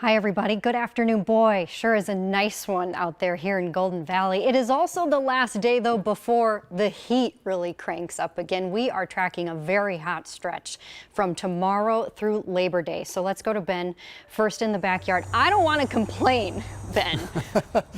Hi, everybody. Good afternoon. Boy, sure is a nice one out there here in Golden Valley. It is also the last day, though, before the heat really cranks up again. We are tracking a very hot stretch from tomorrow through Labor Day. So let's go to Ben first in the backyard. I don't want to complain, Ben,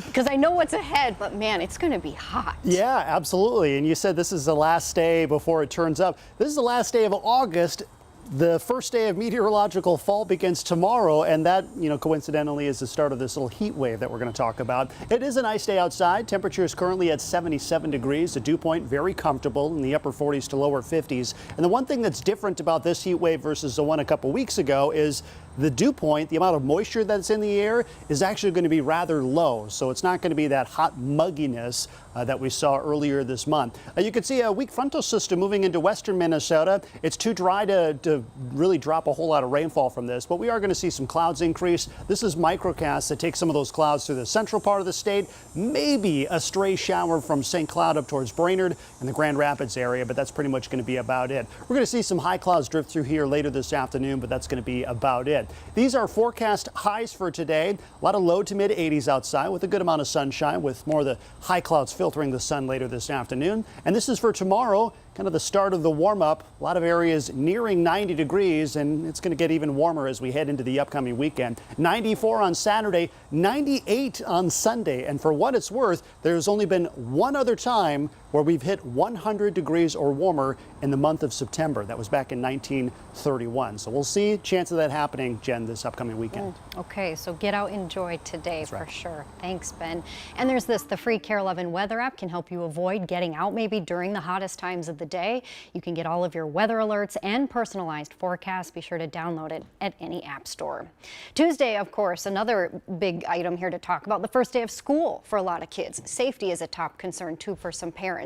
because I know what's ahead, but man, it's going to be hot. Yeah, absolutely. And you said this is the last day before it turns up. This is the last day of August. The first day of meteorological fall begins tomorrow, and that, coincidentally is the start of this little heat wave that we're going to talk about. It is a nice day outside. Temperature is currently at 77 degrees. The dew point very comfortable in the upper 40s to lower 50s. And the one thing that's different about this heat wave versus the one a couple weeks ago is the dew point, the amount of moisture that's in the air, is actually going to be rather low. So it's not going to be that hot mugginess that we saw earlier this month. You can see a weak frontal system moving into western Minnesota. It's too dry to really drop a whole lot of rainfall from this, but we are going to see some clouds increase. This is microcast that takes some of those clouds through the central part of the state. Maybe a stray shower from St. Cloud up towards Brainerd and the Grand Rapids area, but that's pretty much going to be about it. We're going to see some high clouds drift through here later this afternoon, but that's going to be about it. These are forecast highs for today. A lot of low to mid 80s outside with a good amount of sunshine, with more of the high clouds filtering the sun later this afternoon. And this is for tomorrow, kind of the start of the warm up. A lot of areas nearing 90 degrees, and it's going to get even warmer as we head into the upcoming weekend. 94 on Saturday, 98 on Sunday. And for what it's worth, there's only been one other time where we've hit 100 degrees or warmer in the month of September. That was back in 1931. So we'll see chance of that happening, Jen, this upcoming weekend. Okay, so get out, enjoy today. That's for right. Sure. Thanks, Ben. And there's this, the free KARE 11 weather app can help you avoid getting out maybe during the hottest times of the day. You can get all of your weather alerts and personalized forecasts. Be sure to download it at any app store. Tuesday, of course, another big item here to talk about, the first day of school for a lot of kids. Safety is a top concern too for some parents.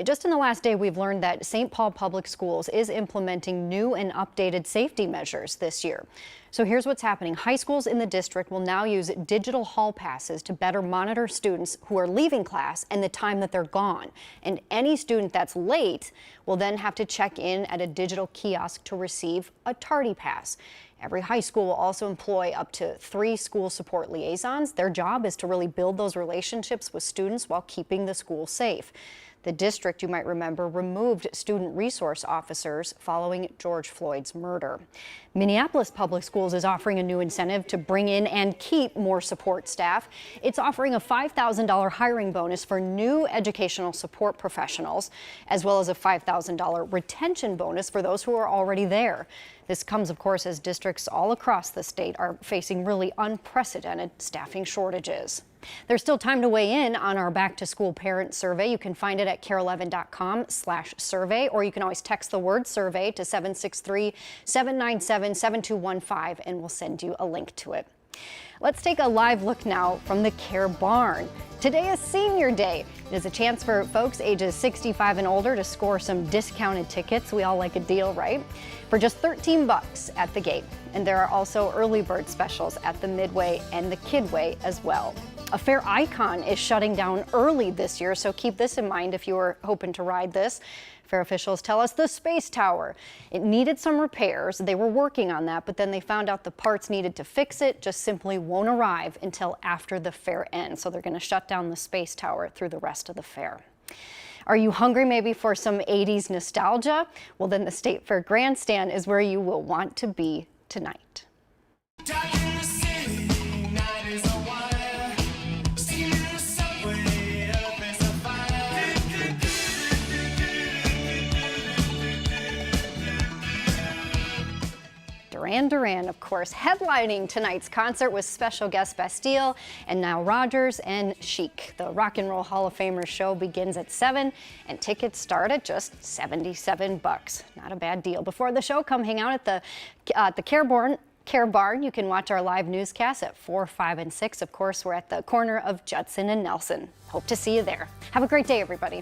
Just in the last day, we've learned that St. Paul Public Schools is implementing new and updated safety measures this year. So here's what's happening. High schools in the district will now use digital hall passes to better monitor students who are leaving class and the time that they're gone. And any student that's late will then have to check in at a digital kiosk to receive a tardy pass. Every high school will also employ up to 3 school support liaisons. Their job is to really build those relationships with students while keeping the school safe. The district, you might remember, removed student resource officers following George Floyd's murder. Minneapolis Public Schools is offering a new incentive to bring in and keep more support staff. It's offering a $5,000 hiring bonus for new educational support professionals, as well as a $5,000 retention bonus for those who are already there. This comes, of course, as districts all across the state are facing really unprecedented staffing shortages. There's still time to weigh in on our back to school parent survey. You can find it at kare11.com/survey, or you can always text the word survey to 763-797-7215 and we'll send you a link to it. Let's take a live look now from the KARE Barn. Today is Senior Day. It is a chance for folks ages 65 and older to score some discounted tickets. We all like a deal, right? For just $13 at the gate. And there are also early bird specials at the Midway and the Kidway as well. A fair icon is shutting down early this year, so keep this in mind if you are hoping to ride this. Fair officials tell us the Space Tower. It needed some repairs. They were working on that, but then they found out the parts needed to fix it just simply won't arrive until after the fair ends. So they're going to shut down the Space Tower through the rest of the fair. Are you hungry maybe for some 80s nostalgia? Well, then the State Fair Grandstand is where you will want to be tonight. Duran Duran, of course, headlining tonight's concert with special guest Bastille and Nile Rodgers and Chic. The Rock and Roll Hall of Famers show begins at 7 and tickets start at just $77. Not a bad deal. Before the show, come hang out at the KARE Barn. You can watch our live newscast at 4, 5, and 6. Of course, we're at the corner of Judson and Nelson. Hope to see you there. Have a great day, everybody.